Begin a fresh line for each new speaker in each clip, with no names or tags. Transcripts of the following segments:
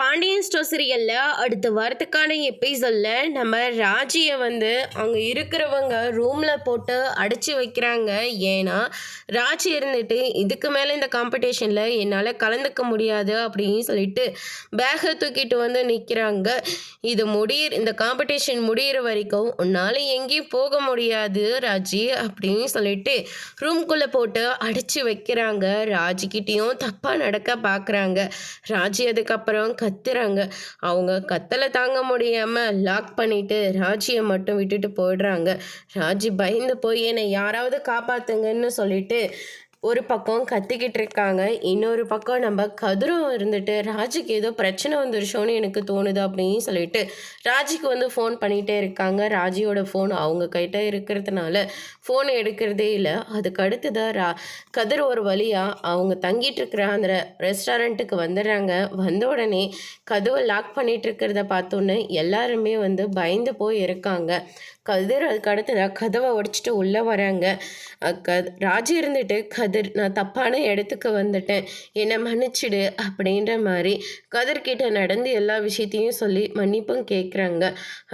Pandian store சீரியல்ல அடுத்த வாரத்துக்கான எபிசோட்ல நம்ம ராஜியை அவங்க இருக்கிறவங்க ரூம்ல போட்டு அடைச்சி வைக்கிறாங்க. ஏன்னா ராஜி இருந்துட்டு இதுக்கு மேலே இந்த காம்படிஷன்ல என்னால் கலந்துக்க முடியாது அப்படின்னு சொல்லிட்டு பேகை தூக்கிட்டு நிற்கிறாங்க. இந்த காம்படிஷன் முடிகிற வரைக்கும் உன்னால் எங்கேயும் போக முடியாது ராஜி அப்படின்னு சொல்லிட்டு ரூம்குள்ளே போட்டு அடைச்சி வைக்கிறாங்க. ராஜிக்கிட்டேயும் தப்பாக நடக்க பார்க்குறாங்க. ராஜி அதுக்கப்புறம் கத்துறாங்க. அவங்க கத்தலை தாங்க முடியாமல் லாக் பண்ணிட்டு ராஜியை மட்டும் விட்டுட்டு போயிடுறாங்க. ராஜி பயந்து போய் என்னை யாராவது காப்பாத்துங்கன்னு சொல்லிட்டு ஒரு பக்கம் கத்திக்கிட்டு இருக்காங்க. இன்னொரு பக்கம் நம்ம கதிரும் இருந்துட்டு ராஜிக்கு ஏதோ பிரச்சனை வந்துருச்சோன்னு எனக்கு தோணுது அப்படின்னு சொல்லிட்டு ராஜிக்கு ஃபோன் பண்ணிகிட்டே இருக்காங்க. ராஜியோட ஃபோன் அவங்க கிட்ட இருக்கிறதுனால ஃபோன் எடுக்கிறதே இல்லை. அதுக்கு அடுத்ததான் கதிர் ஒரு வழியாக அவங்க தங்கிட்டு இருக்கிற அந்த ரெஸ்டாரண்ட்டுக்கு வந்துடுறாங்க. வந்த உடனே கதவை லாக் பண்ணிட்டு இருக்கிறத பார்த்தோன்னே எல்லாருமே பயந்து போய் இருக்காங்க. கதிர் அதுக்கு அடுத்ததாக கதவை உடைச்சிட்டு உள்ளே வராங்க. ராஜி இருந்துட்டு கதிர் நான் தப்பான இடத்துக்கு வந்துட்டேன், என்னை மன்னிச்சிடு அப்படின்ற மாதிரி கதிர்கிட்ட நடந்து எல்லா விஷயத்தையும் சொல்லி மன்னிப்பும் கேட்குறாங்க.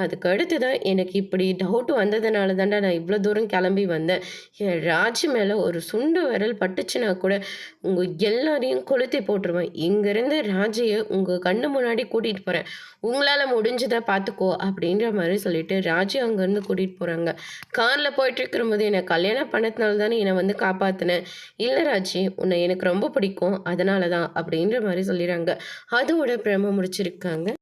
அதுக்கு அடுத்ததான் எனக்கு இப்படி டவுட் வந்ததுனால தாண்டா நான் இவ்வளோ தூரம் கிளம்பி வந்தேன். என் ராஜி மேலே ஒரு சுண்டு விரல் பட்டுச்சுன்னா கூட உங்கள் எல்லாரையும் கொளுத்தி போட்டுருவேன். இங்கேருந்து ராஜியை உங்கள் கண்ணு முன்னாடி கூட்டிகிட்டு போகிறேன், உங்களால் முடிஞ்சதை பார்த்துக்கோ அப்படின்ற மாதிரி சொல்லிட்டு ராஜி அங்கேருந்து கூட்டிகிட்டு போகிறாங்க. காரில் போயிட்டு இருக்கும்போது என்னை கல்யாணம் பண்ணதுனால தானே என்னை காப்பாற்றினேன். இல்லை ராஜி, உன்னை எனக்கு ரொம்ப பிடிக்கும், அதனால தான் அப்படின்ற மாதிரி சொல்லிடுறாங்க. அதோட பிரம முடிச்சிருக்காங்க.